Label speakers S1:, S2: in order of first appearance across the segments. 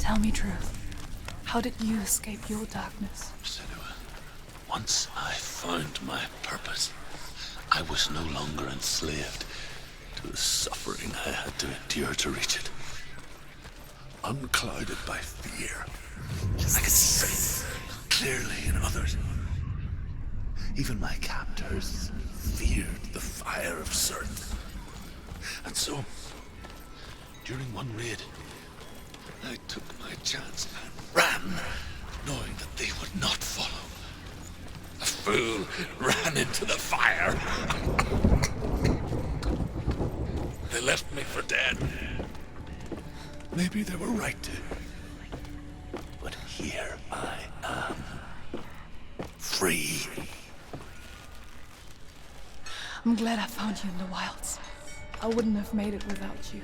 S1: Tell me truth. How did you escape your darkness?
S2: Senua, once I found my purpose, I was no longer enslaved to the suffering I had to endure to reach it. Unclouded by fear, I could see clearly in others. Even my captors feared the fire of Surt. And so, during one raid, I took my chance and ran, knowing that they would not follow. A fool ran into the fire. They left me for dead. Maybe they were right to. But here I am. Free.
S1: I'm glad I found you in the wilds. I wouldn't have made it without you.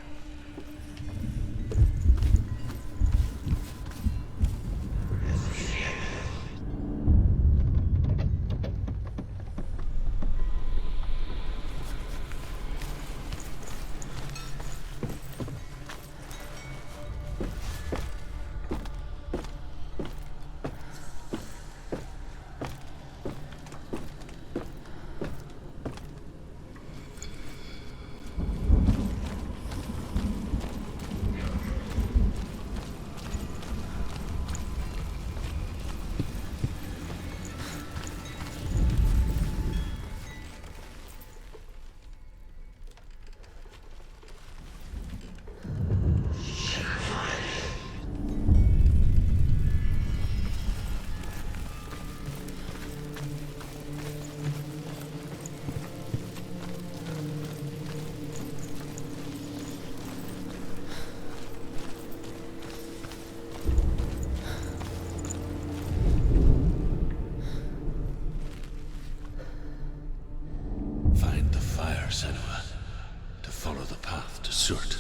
S2: Senua, to follow the path to Surt.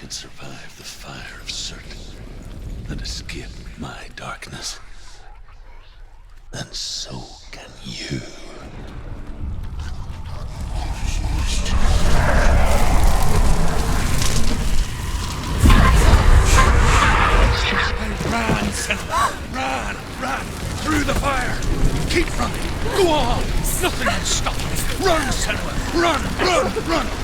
S2: Survive the fire of Surt and escape my darkness, then so can you. Run, Senua! Run! Through the fire! Keep running! Go on! Nothing can stop me! Run, Senua! Run! Through the fire!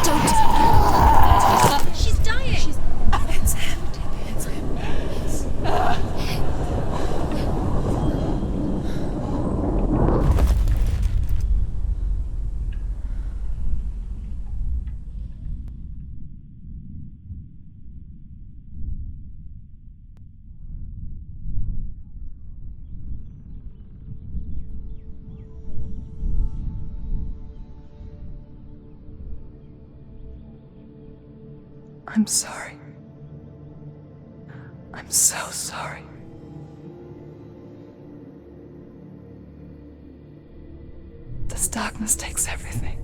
S3: Don't. She's dying.
S1: It's him. I'm sorry. I'm so sorry. This darkness takes everything.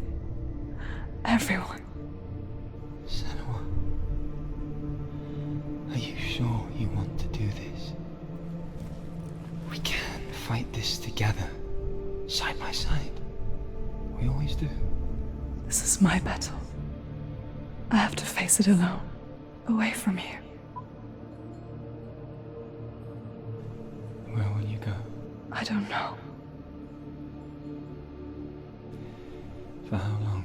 S1: Everyone.
S4: Senua, are you sure you want to do this? We can fight this together, side by side. We always do.
S1: This is my battle. I have to face it alone, away from you.
S4: Where will you go?
S1: I don't know.
S4: For how long?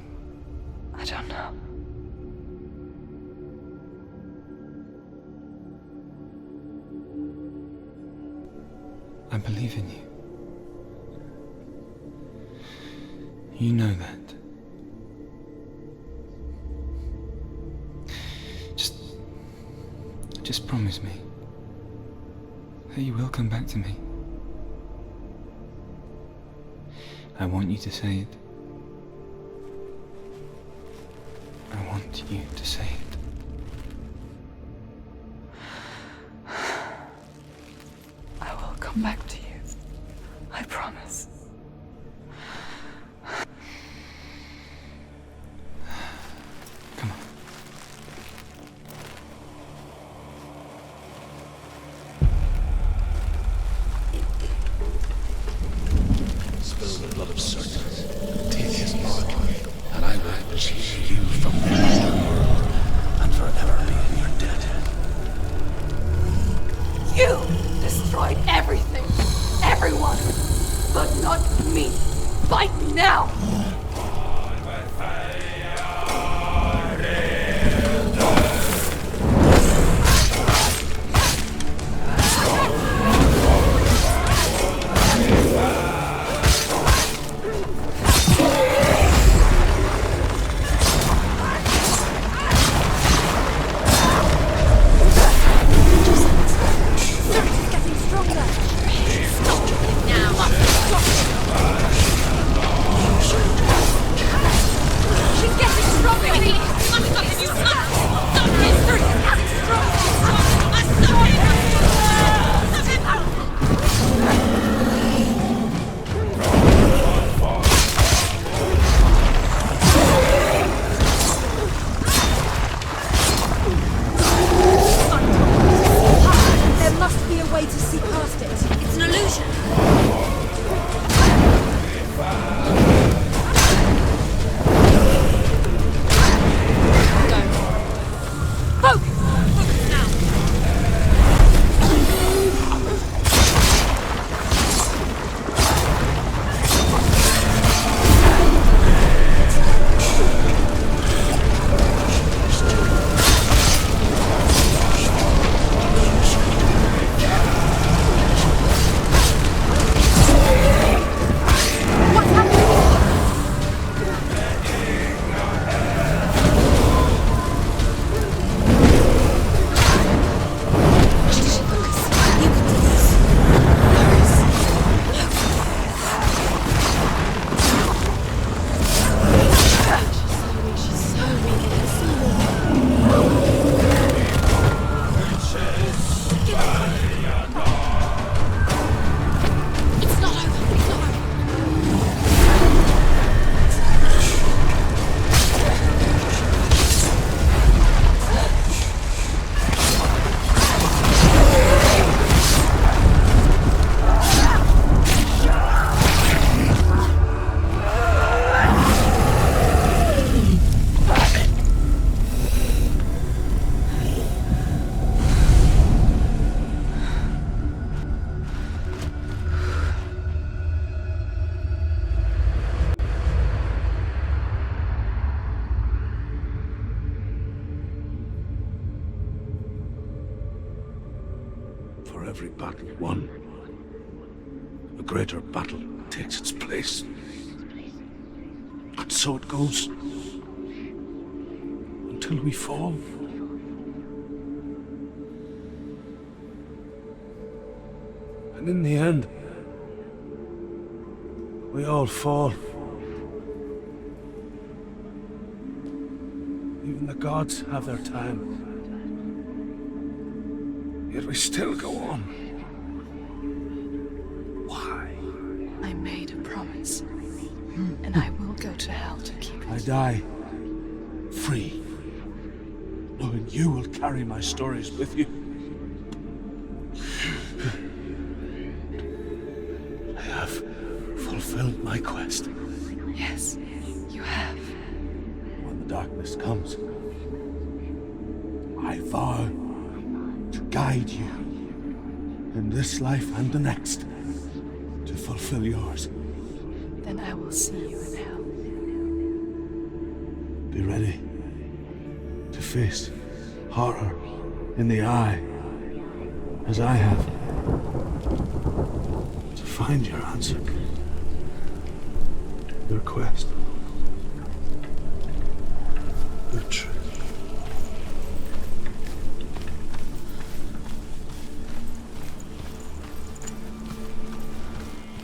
S1: I don't know.
S4: I believe in you. You know that. Just promise me that you will come back to me. I want you to say it. I want you to say it.
S1: I will come back to you. I promise.
S4: Come on.
S2: Spill the blood of Surt, take his mark, and I will change you from the world and forever be in your debt.
S1: You destroyed everything, everyone, but not me. Fight now!
S2: For every battle won, a greater battle takes its place. And so it goes. Until we fall. And in the end, we all fall. Even the gods have their time. Yet we still go on. Why?
S1: I made a promise, and I will go to hell to keep it.
S2: I die free, knowing you will carry my stories with you. I have fulfilled my quest.
S1: Yes, you have.
S2: When the darkness comes, I vow to guide you in this life and the next to fulfill yours.
S1: Then I will see you in hell.
S2: Be ready to face horror in the eye as I have. find your answer. Your quest. The truth.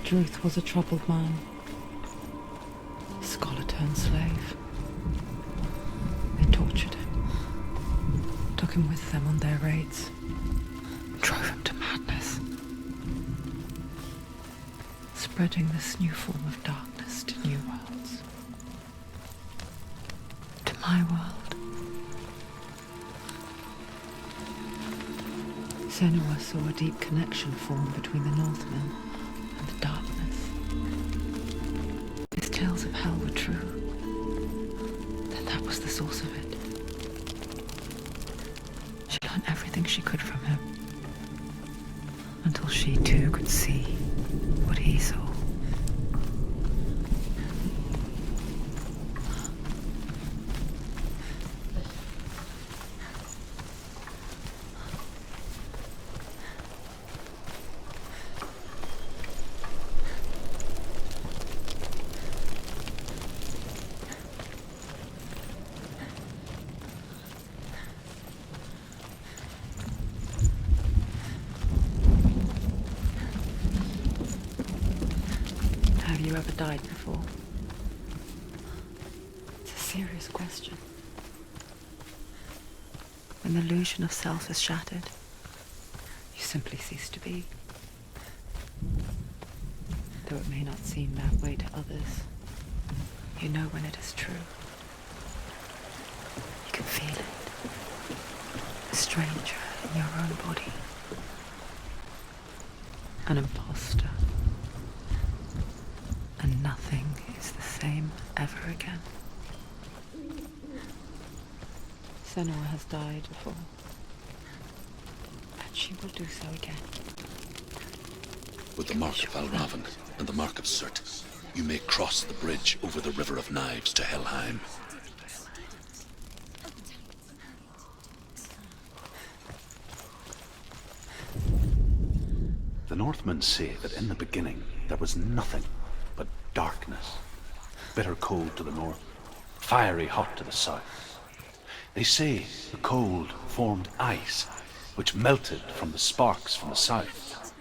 S1: Druth was a troubled man. A scholar turned slave. They tortured him. Took him with them on their raids. Drove him to madness. Spreading this new form of darkness to new worlds. To my world. Senua saw a deep connection form between the Northmen and the darkness. His tales of hell were true. Then that was the source of it. She learned everything she could from him. Until she too could see what he saw. Have you ever died before? It's a serious question. When the illusion of self is shattered, you simply cease to be. Though it may not seem that way to others, you know when it is true. You can feel it. A stranger in your own body. An imposter. And nothing is the same ever again. Senua has died before. And she will do so again.
S2: With the mark of Valravan and the mark of Surt, you may cross the bridge over the River of Knives to Helheim. The Northmen say that in the beginning there was nothing but darkness. Bitter cold to the north, fiery hot to the south. They say the cold formed ice, which melted from the sparks from the south.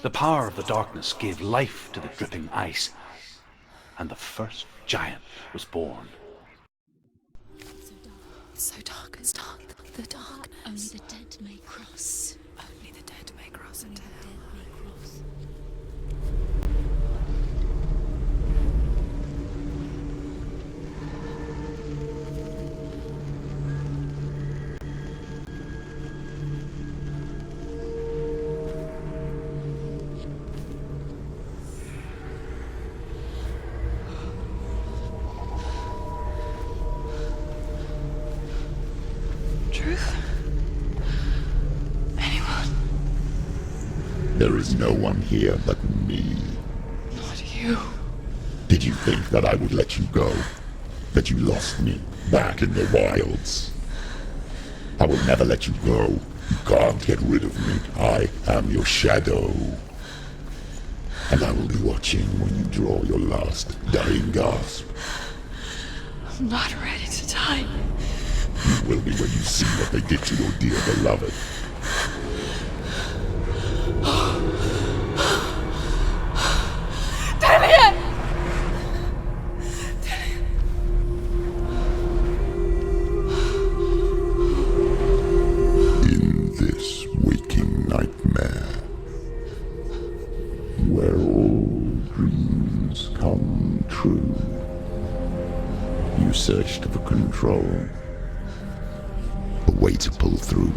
S2: The power of the darkness gave life to the dripping ice, and the first giant was born.
S3: It's so dark, it's dark. The darkness. Only the dead may cross. Only the dead may cross into hell.
S5: There is no one here but me.
S1: Not you.
S5: Did you think that I would let you go? That you lost me back in the wilds? I will never let you go. You can't get rid of me. I am your shadow. And I will be watching when you draw your last dying gasp.
S1: I'm not ready to die.
S5: You will be when you see what they did to your dear beloved. In this waking nightmare, where all dreams come true, you searched for control, a way to pull through.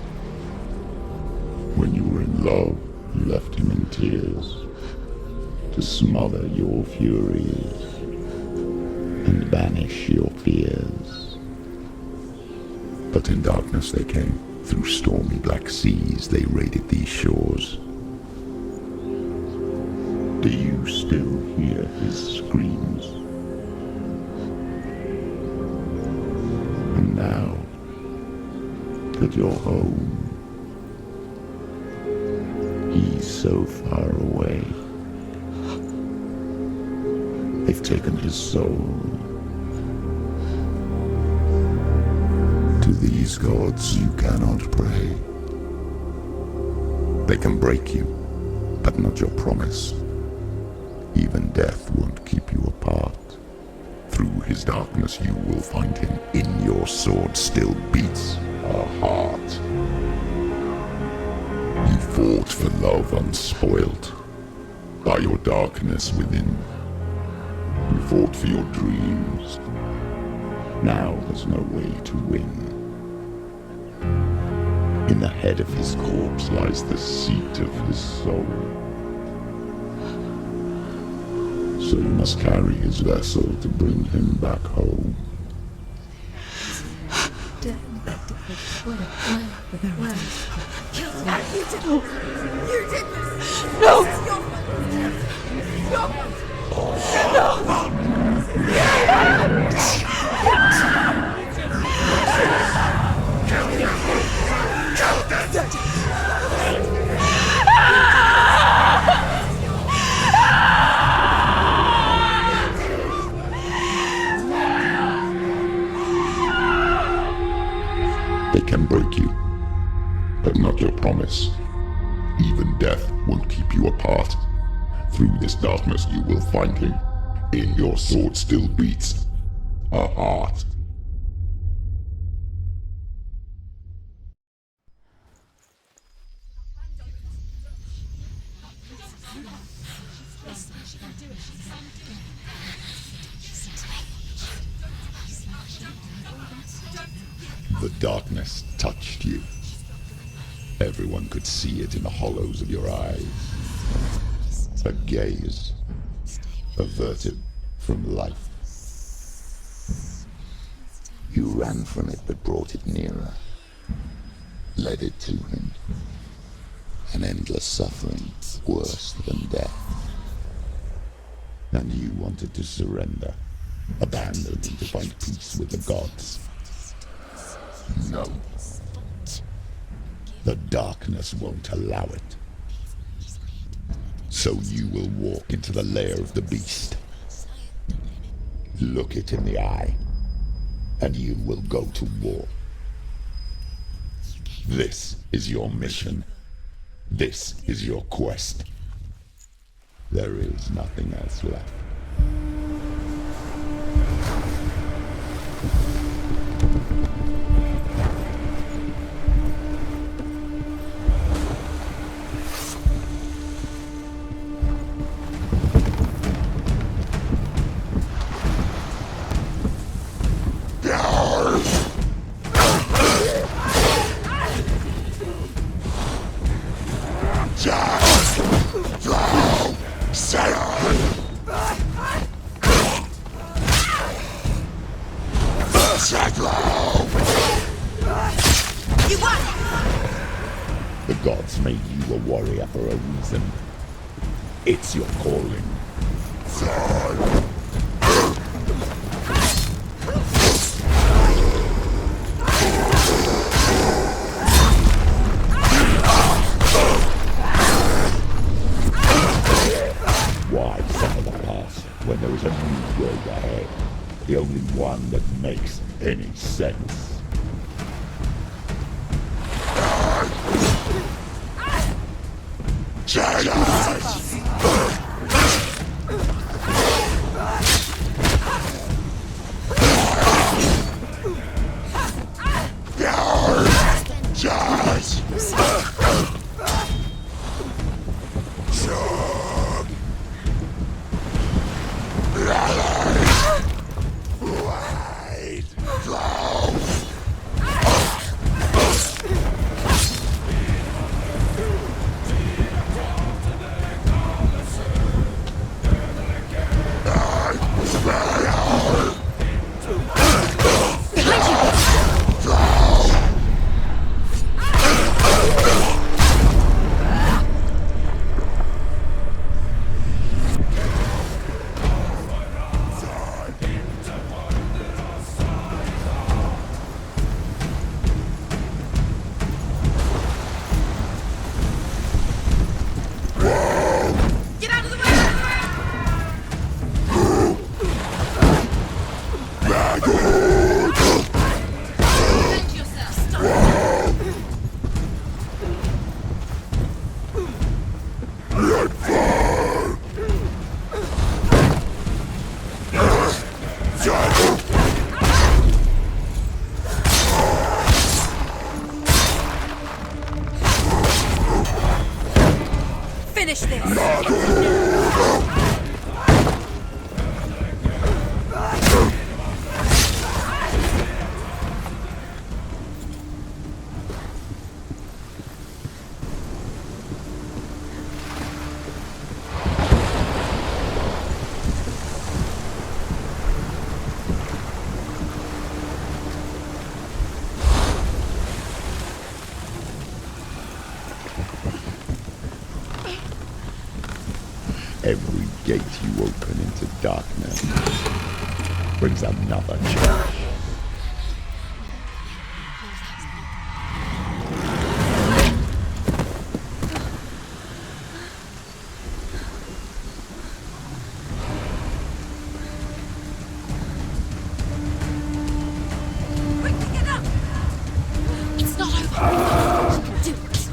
S5: When you were in love, you left him in tears, to smother your furies and banish your fears. But in darkness they came, through stormy black seas they raided these shores. Do you still hear his screams? And now that you're home, he's so far away, They've taken his soul. To these gods you cannot pray. They can break you, but not your promise. Even death won't keep you apart. Through his darkness you will find him. In your sword still beats a heart. You fought for love unspoilt by your darkness within. You fought for your dreams. Now there's no way to win. In the head of his corpse lies the seat of his soul. So you must carry his vessel to bring him back home. They can break you, but not your promise. Even death won't keep you apart. Through this darkness you will find him. In your sword still beats a heart. The darkness touched you. Everyone could see it in the hollows of your eyes. A gaze averted from life. You ran from it but brought it nearer. Led it to him. An endless suffering worse than death. And you wanted to surrender. Abandon to find peace with the gods. No. The darkness won't allow it. So you will walk into the lair of the beast. Look it in the eye, and you will go to war. This is your mission. This is your quest. There is nothing else left. The gods made you a warrior for a reason. It's your calling. Why suffer the past when there is a new world ahead? The only one that makes any sense.
S3: Finish this!
S5: Every gate you open into darkness brings another change.
S3: Quickly get up! It's not over. You can do it.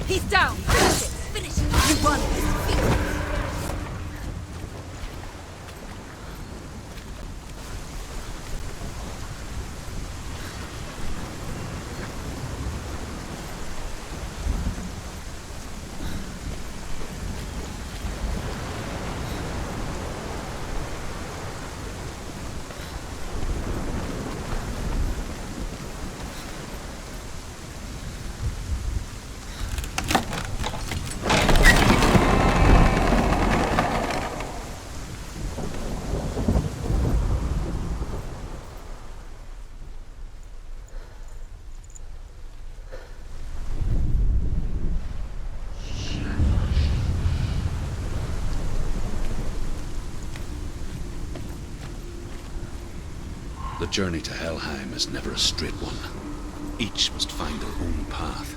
S3: Keep going.
S2: The journey to Helheim is never a straight one. Each must find their own path.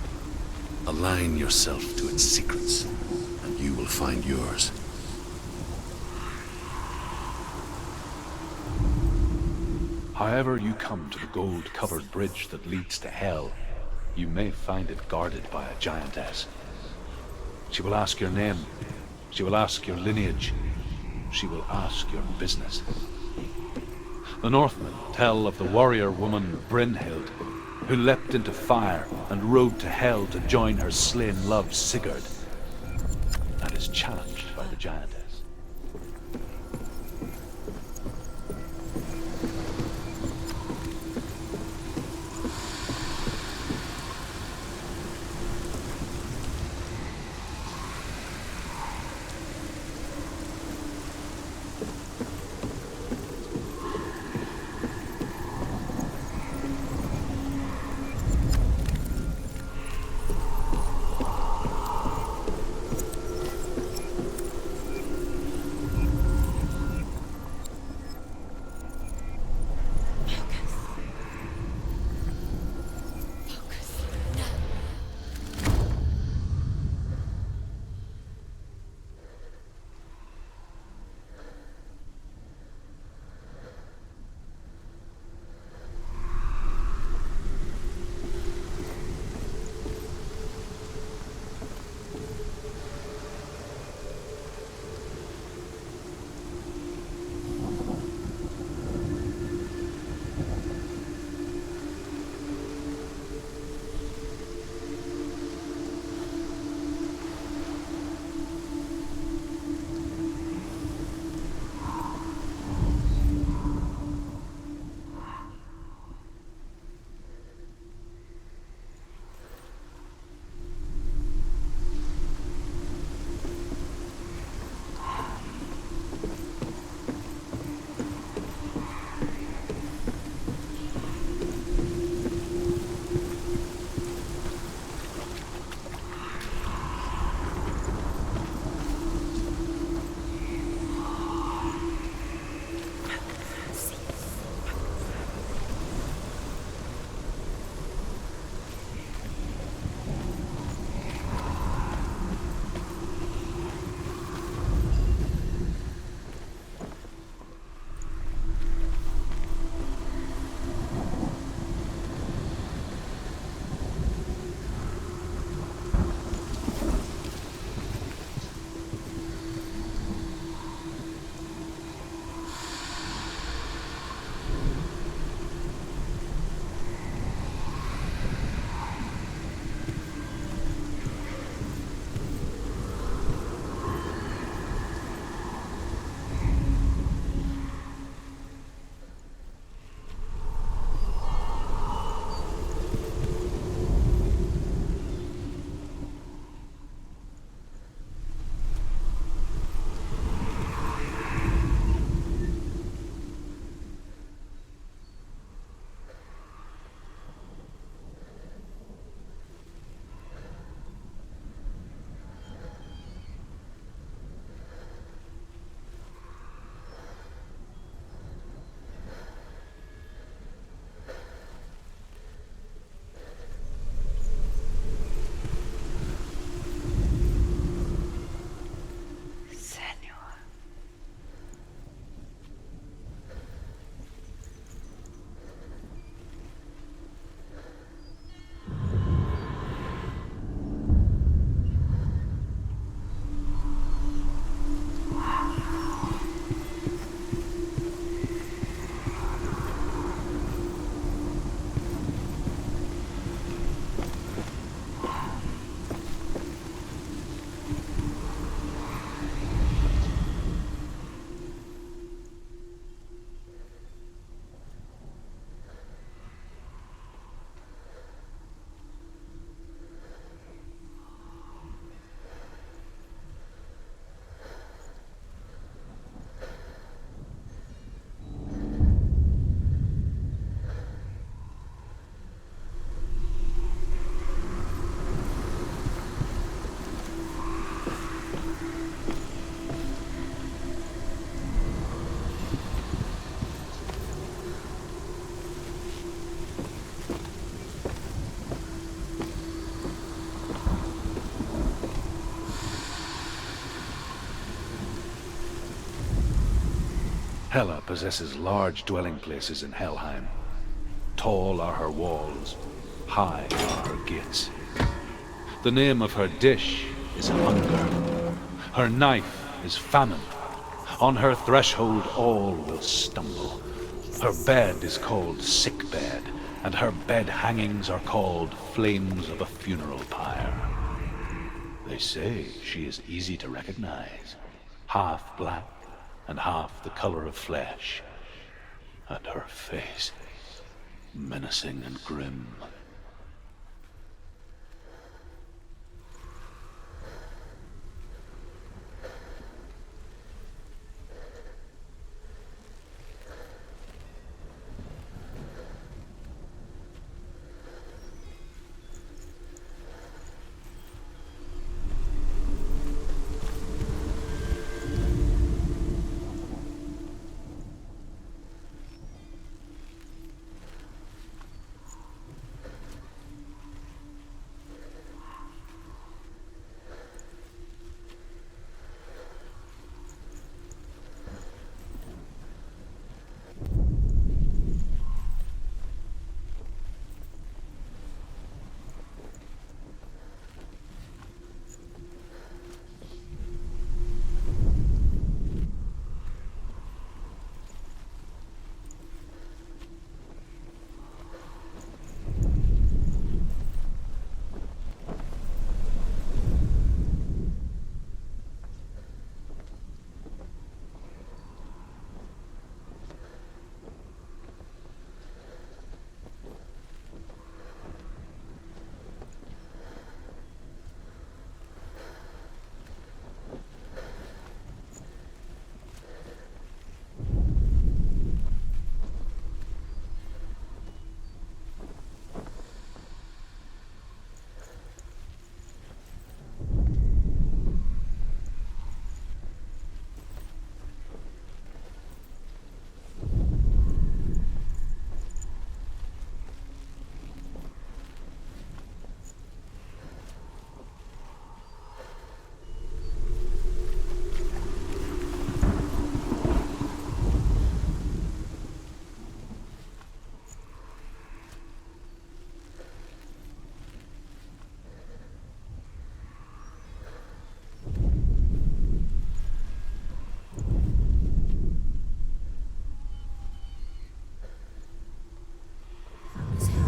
S2: Align yourself to its secrets, and you will find yours.
S6: However you come to the gold-covered bridge that leads to Hell, you may find it guarded by a giantess. She will ask your name. She will ask your lineage. She will ask your business. The Northmen tell of the warrior woman Brynhild, who leapt into fire and rode to Hell to join her slain love Sigurd, and is challenged by the giantess. Hela possesses large dwelling places in Helheim. Tall are her walls, high are her gates. The name of her dish is hunger. Her knife is famine. On her threshold all will stumble. Her bed is called sick bed, and her bed hangings are called flames of a funeral pyre. They say she is easy to recognize, half black and half the color of flesh, and her face menacing and grim.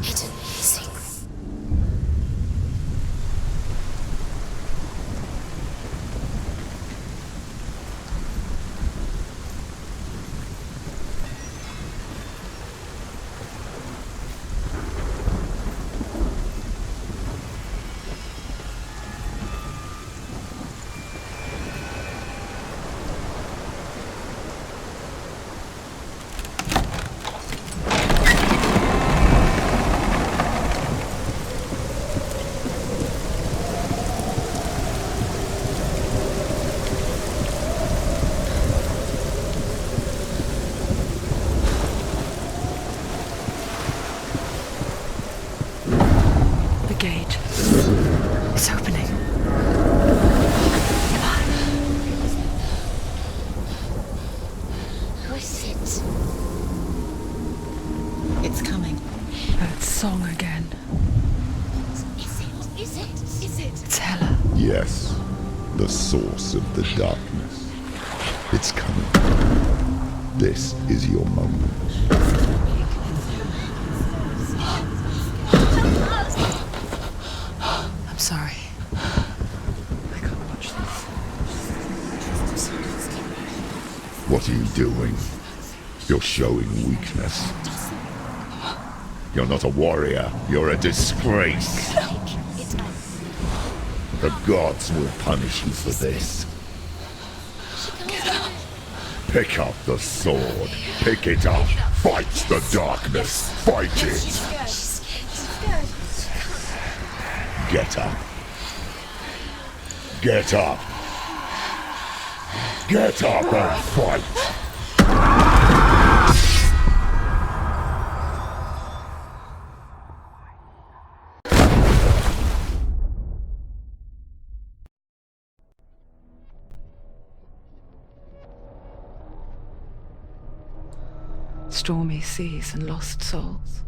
S3: Hidden music.
S1: The gate. It's opening.
S3: Who is it?
S7: It's coming.
S1: That song again.
S3: Is it? Is it? Is it?
S1: It's Hela.
S5: Yes, the source of the darkness. It's coming. This is your moment.
S1: I'm sorry. I can't watch this.
S5: What are you doing? You're showing weakness. You're not a warrior. You're a disgrace. The gods will punish you for this. Pick up the sword. Pick it up. Fight the darkness. Fight it. Get up. Get up. Get up and fight.
S1: stormy seas and lost souls.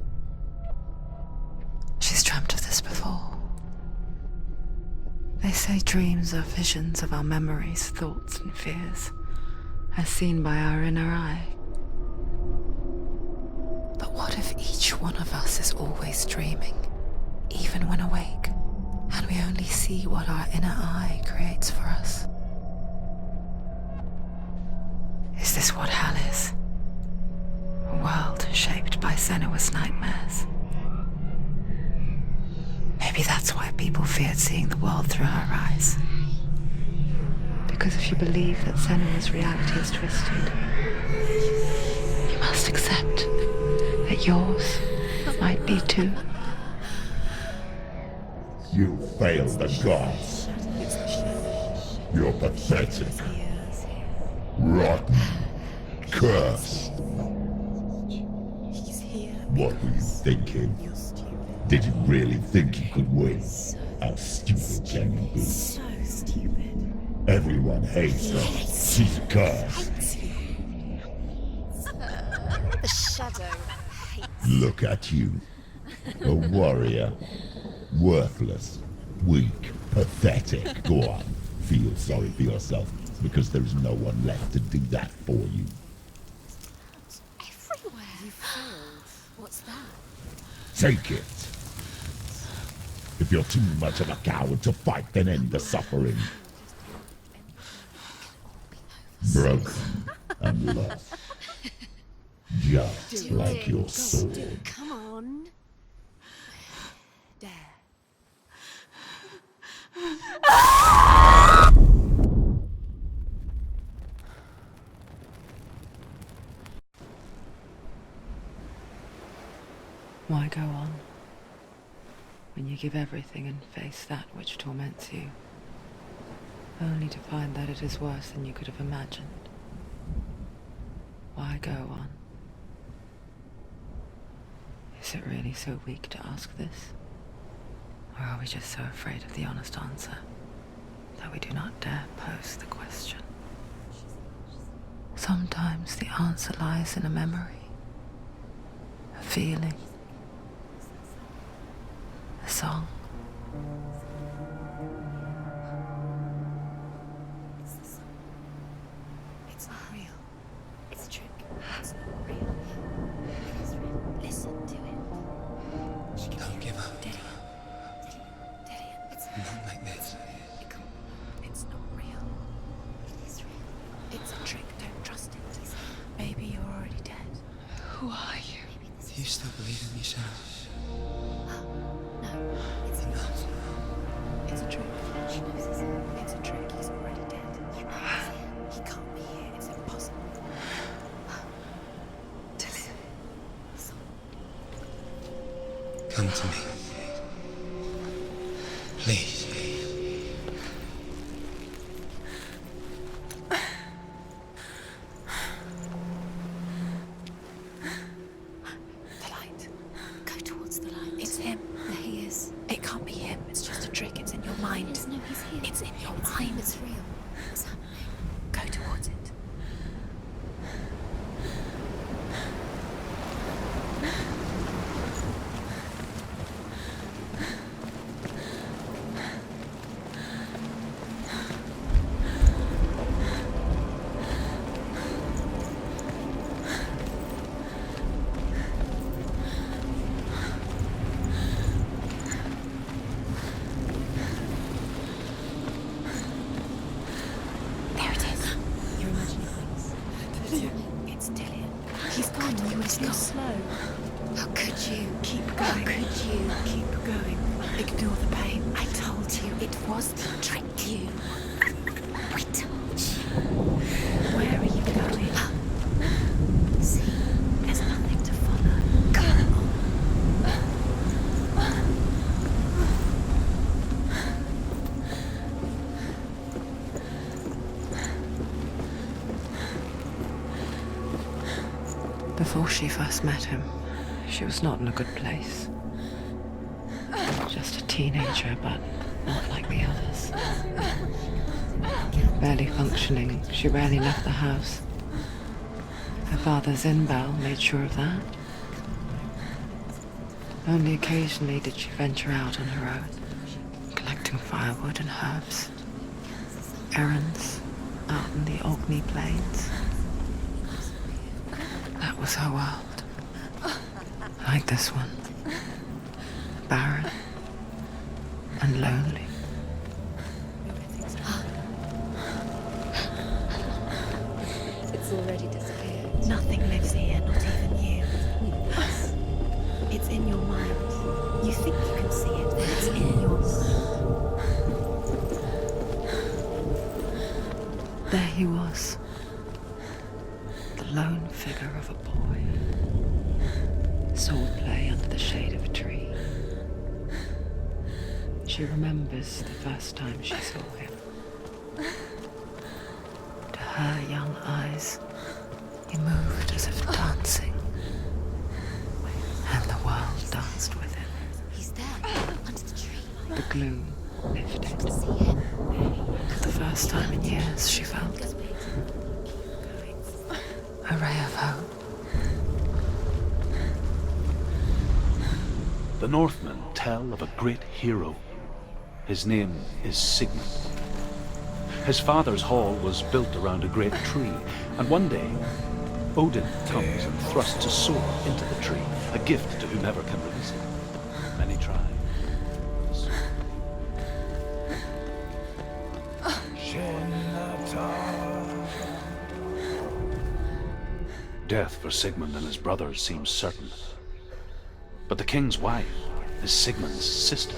S1: She's dreamt of this before. They say dreams are visions of our memories, thoughts and fears, as seen by our inner eye. But what if each one of us is always dreaming, even when awake, and we only see what our inner eye creates for us? Is this what hell is? A world shaped by Senua's nightmares. Maybe that's why people feared seeing the world through her eyes. Because if you believe that Senua's reality is twisted, you must accept that yours might be too.
S5: You failed the gods. You're pathetic. Rotten. Cursed. What were you thinking? Did you really think you could win? How stupid can you be?
S7: So stupid.
S5: Everyone hates her. She's cursed.
S7: The shadow hates.
S5: Look at you. A warrior. Worthless. Weak. Pathetic. Go on. Feel sorry for yourself, because there is no one left to do that for you.
S7: Everywhere. You failed. What's that?
S5: Take it. If you're too much of a coward to fight, then end the suffering. Broken and lost. Just like your sword.
S7: Come on. Dare.
S1: Why go on when you give everything and face that which torments you, only to find that it is worse than you could have imagined? Why go on? Is it really so weak to ask this? Or are we just so afraid of the honest answer that we do not dare pose the question? Sometimes the answer lies in a memory, a feeling, a song.
S7: It's not real. It's a trick. It's not real. It is real. Listen to it.
S4: Don't give up.
S7: Daddy. It's
S4: Not like this.
S7: It's not real. It is real. It's a trick. Don't trust it. Maybe you're already dead.
S1: Who are you?
S4: Do you still believe in yourself?
S7: No, it's not. It's a trick. She knows it's a trick. He's already dead. He can't be here. It's impossible.
S4: Come to me. Please.
S7: The light. Go towards the light. It's him. There he is. It can't be him. It's just a trick. It's in your mind. No, he's here. It's in your mind. It's real. What's happening? Go towards it. There it is. You're imagining things. It's Dillian. He's gone. You were too slow. How could you? Keep going. How could you? Keep going. Ignore the pain. I told you it was to trick you. I told you. Where are you going? See, there's nothing to follow. Go on.
S1: Before she first met him, she was not in a good place. Just a teenager, but not like the others. Barely functioning, she rarely left the house. Her Father Zinbel made sure of that. Only occasionally did she venture out on her own, collecting firewood and herbs. Errands out in the Orkney Plains. That was her world. Like this one. Barren and lonely.
S7: It's already disappeared. Nothing lives here, not even you. It's in your mind. You think you can see it, but it's in your mind.
S1: There he was. The lone figure of a boy. Swordplay under the shade of a tree. She remembers the first time she saw him. To her young eyes, he moved as if dancing. And the world danced with him.
S3: He's there, under the tree.
S1: The gloom lifted.
S3: See him?
S1: For the first time in years, she felt a ray of hope.
S6: The Northmen tell of a great hero. His name is Sigmund. His father's hall was built around a great tree, and one day, Odin comes and thrusts a sword into the tree, a gift to whomever can release it. Many try. Death for Sigmund and his brothers seems certain. But the king's wife is Sigmund's sister,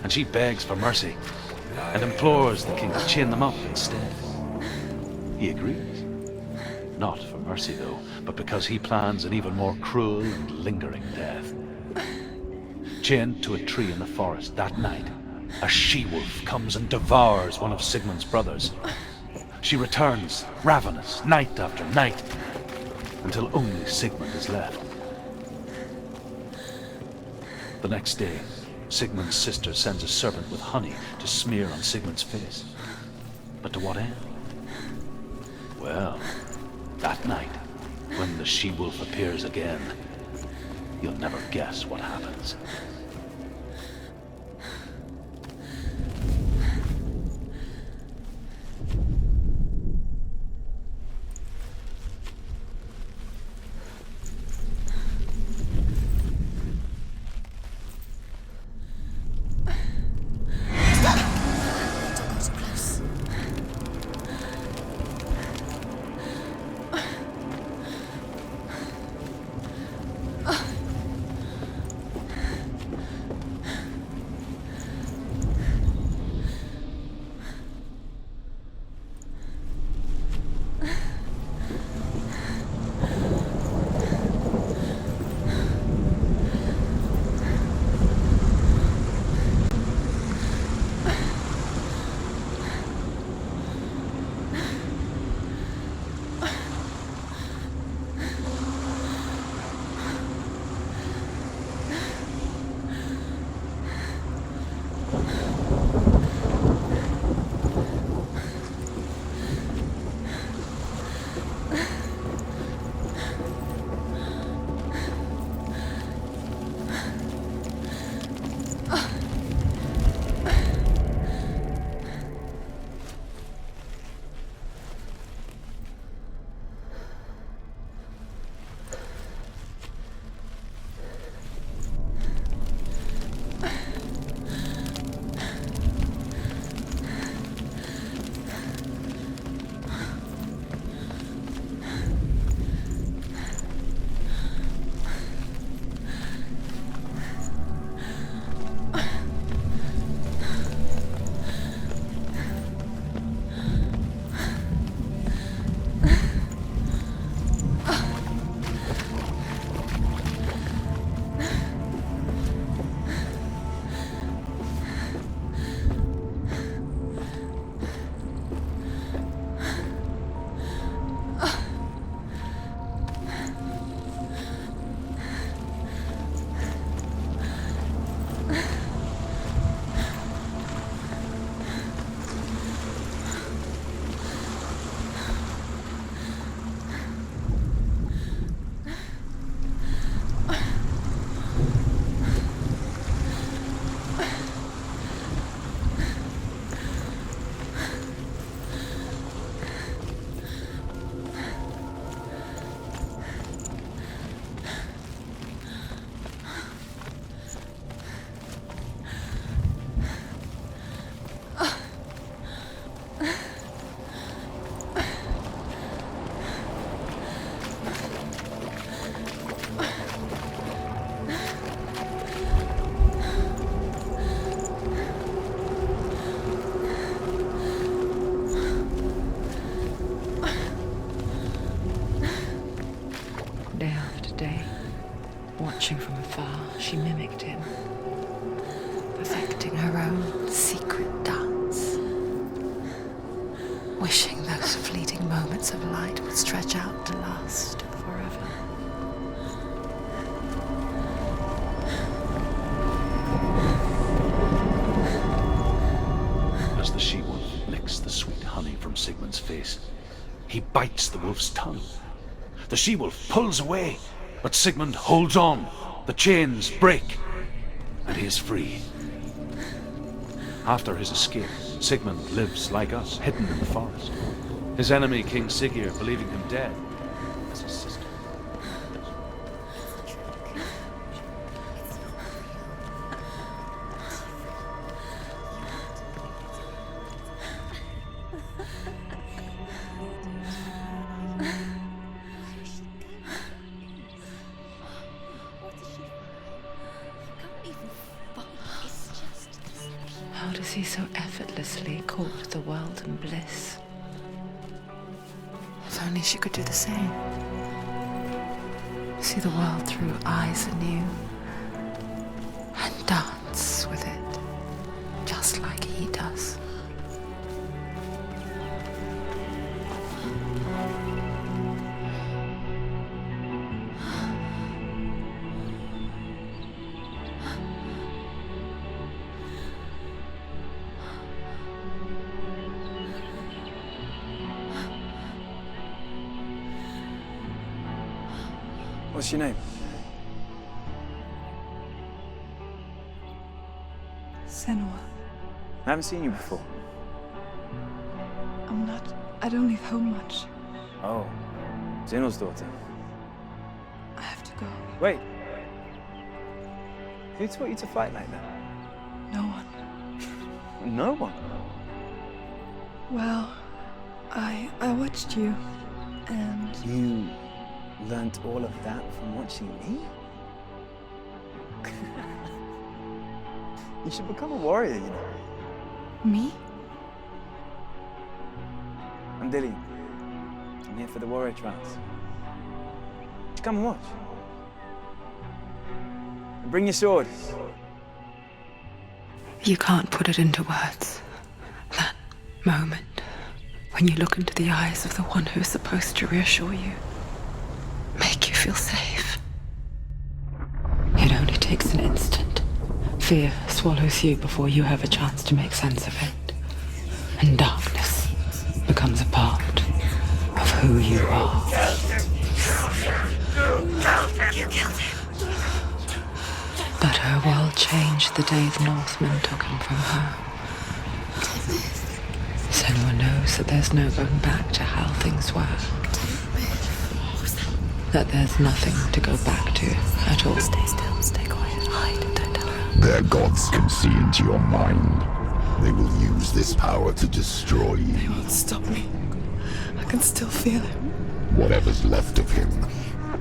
S6: and she begs for mercy and implores the king to chain them up instead. He agrees. Not for mercy, though, but because he plans an even more cruel and lingering death. Chained to a tree in the forest that night, a she-wolf comes and devours one of Sigmund's brothers. She returns, ravenous, night after night, until only Sigmund is left. The next day, Sigmund's sister sends a servant with honey to smear on Sigmund's face. But to what end? Well, that night, when the she-wolf appears again, you'll never guess what happens.
S1: fighting her own secret dance, wishing those fleeting moments of light would stretch out to last forever.
S6: As the she-wolf licks the sweet honey from Sigmund's face, he bites the wolf's tongue. The she-wolf pulls away, but Sigmund holds on. The chains break, and he is free. After his escape, Sigmund lives like us, hidden in the forest. His enemy, King Siggeir, believing him dead, as his sister.
S1: How does he so effortlessly court the world and bliss? If only she could do the same. See the world through eyes anew and dance with it, just like he does.
S8: What's your name?
S9: Senua.
S8: I haven't seen you before.
S9: I don't leave home much.
S8: Oh, Zenua's daughter.
S9: I have to go.
S8: Wait. Who taught you to fight like that?
S9: No one.
S8: No one.
S9: Well, I watched you, and
S8: You learnt all of that from watching me? You should become a warrior, you know.
S9: me?
S8: I'm Dillian. I'm here for the warrior trials. Just come and watch. And bring your sword.
S1: You can't put it into words. That moment when you look into the eyes of the one who's supposed to reassure you, make you feel safe. It only takes an instant. Fear swallows you before you have a chance to make sense of it. And darkness becomes a part of who you are.
S3: You killed him.
S1: But her world changed the day the Northmen took him from her. Senua knows that there's no going back to how things were. That there's nothing to go back to at all.
S3: Stay still, stay quiet, hide, don't tell her.
S5: Their gods can see into your mind. They will use this power to destroy you.
S9: They won't stop me. I can still feel him.
S5: Whatever's left of him,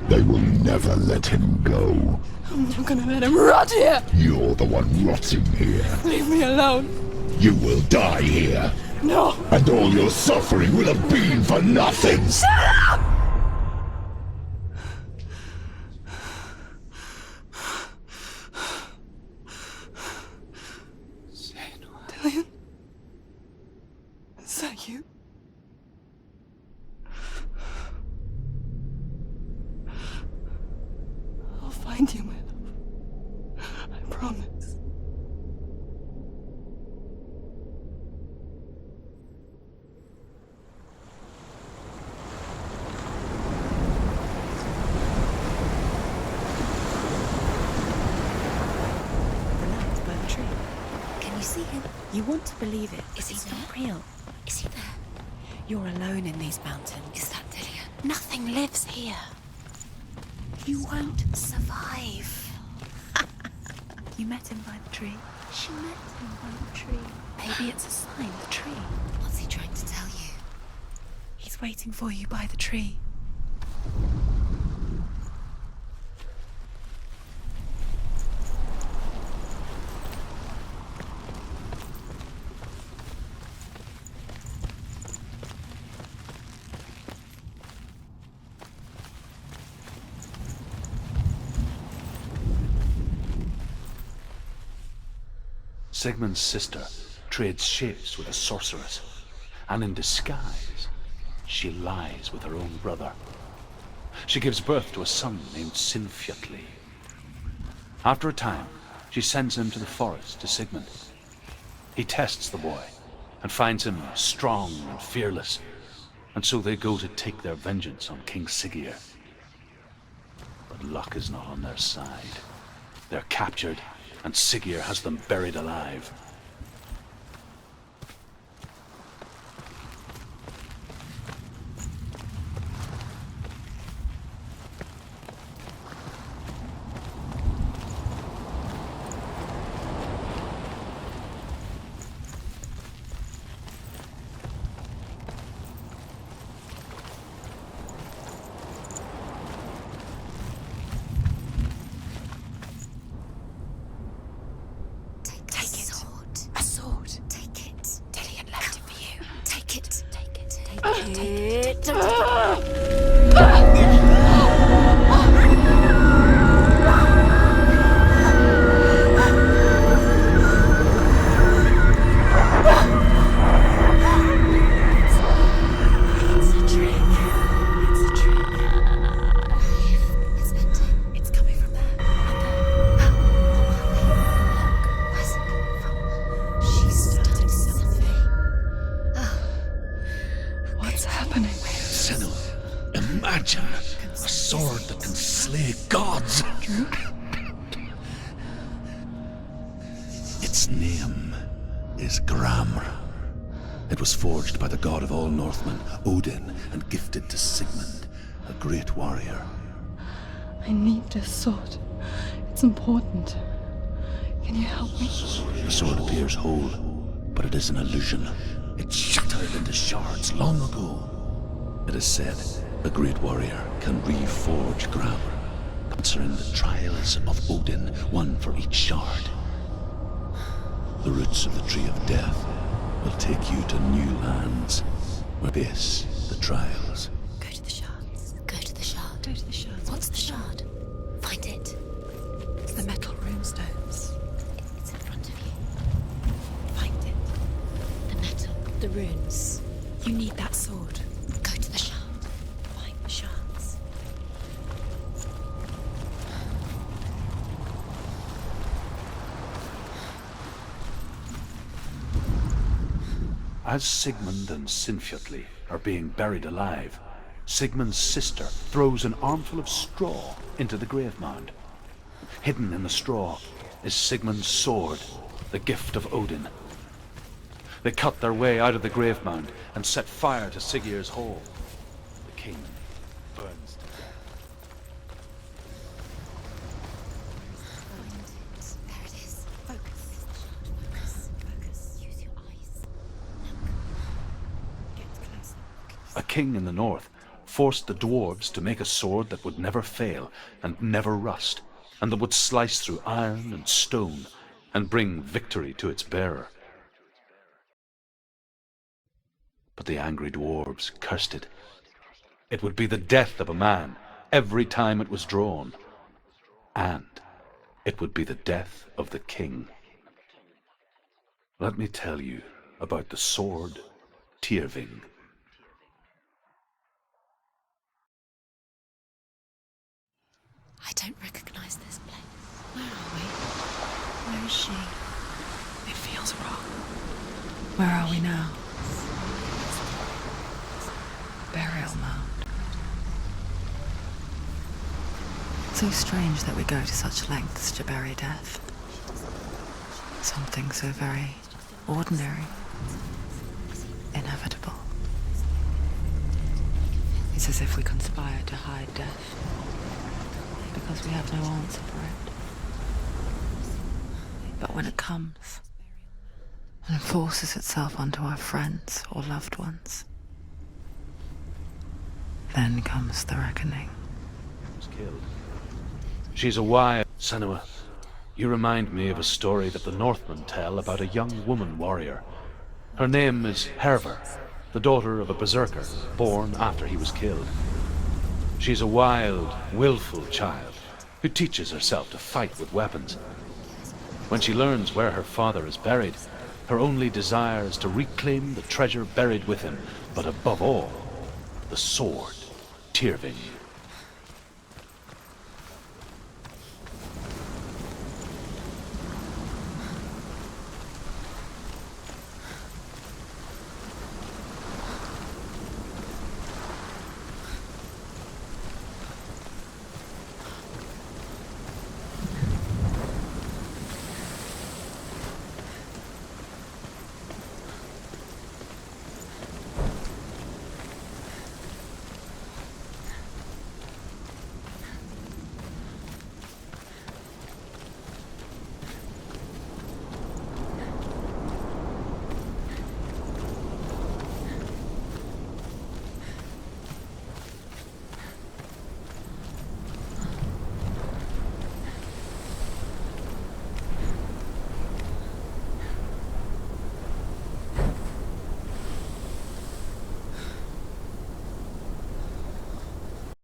S5: they will never let him go.
S9: I'm not gonna let him rot here.
S5: You're the one rotting here.
S9: Leave me alone.
S5: You will die here.
S9: No.
S5: And all your suffering will have been for nothing.
S9: Shut up! Dillian? Is that you? I'll find you, my love. I promise.
S7: Relaxed by the tree.
S3: Can you see him?
S7: You want to believe it.
S3: Is he
S7: It's
S3: there?
S7: not real.
S3: Is he there?
S7: You're alone in these mountains.
S3: Is that Dillian?
S7: Nothing lives here. You won't survive. You met him by the tree.
S3: She met him by the tree.
S7: Maybe it's a sign, the tree.
S3: What's he trying to tell you?
S7: He's waiting for you by the tree.
S6: Sigmund's sister trades shapes with a sorceress, and in disguise, she lies with her own brother. She gives birth to a son named Sinfjotli. After a time, she sends him to the forest to Sigmund. He tests the boy and finds him strong and fearless, and so they go to take their vengeance on King Siggeir. But luck is not on their side. They're captured, and Siggeir has them buried alive.
S2: Its name is Gramr. It was forged by the god of all Northmen, Odin, and gifted to Sigmund, a great warrior.
S9: I need this sword. It's important. Can you help me?
S2: The sword appears whole, but it is an illusion. It shattered into shards long ago. It is said a great warrior can reforge Gramr, answering the trials of Odin, one for each shard. The roots of the Tree of Death will take you to new lands, where face the trials.
S3: Go to the shards. Go to the shard.
S7: Go to the shards.
S3: What's the shard? Find it.
S7: It's the metal runestones.
S3: It's in front of you.
S7: Find it.
S3: The metal. The runes.
S7: You need that sword.
S3: Go to the shard.
S7: Find the shards.
S6: As Sigmund and Sinfjotli are being buried alive, Sigmund's sister throws an armful of straw into the grave mound. Hidden in the straw is Sigmund's sword, the gift of Odin. They cut their way out of the grave mound and set fire to Siggeir's hall. The king burns to death.
S3: There it is.
S7: Focus.
S3: Focus. Focus. Use your eyes.
S7: Get closer.
S6: A king in the north forced the dwarves to make a sword that would never fail and never rust, and that would slice through iron and stone and bring victory to its bearer. But the angry dwarves cursed it. It would be the death of a man every time it was drawn, and it would be the death of the king. Let me tell you about the sword Tyrving.
S3: I don't recognize this place.
S7: Where are we? Where is she? It feels wrong.
S1: Where are we now? Burial mound. So strange that we go to such lengths to bury death. Something so very ordinary, inevitable. It's as if we conspire to hide death, because we have no answer for it. But when it comes and forces itself onto our friends or loved ones, then comes the reckoning.
S6: Was killed. She's a wild Senua. You remind me of a story that the Northmen tell about a young woman warrior. Her name is Hervor, the daughter of a berserker born after he was killed. She's a wild, willful child who teaches herself to fight with weapons. When she learns where her father is buried, her only desire is to reclaim the treasure buried with him, but above all, the sword Tyrving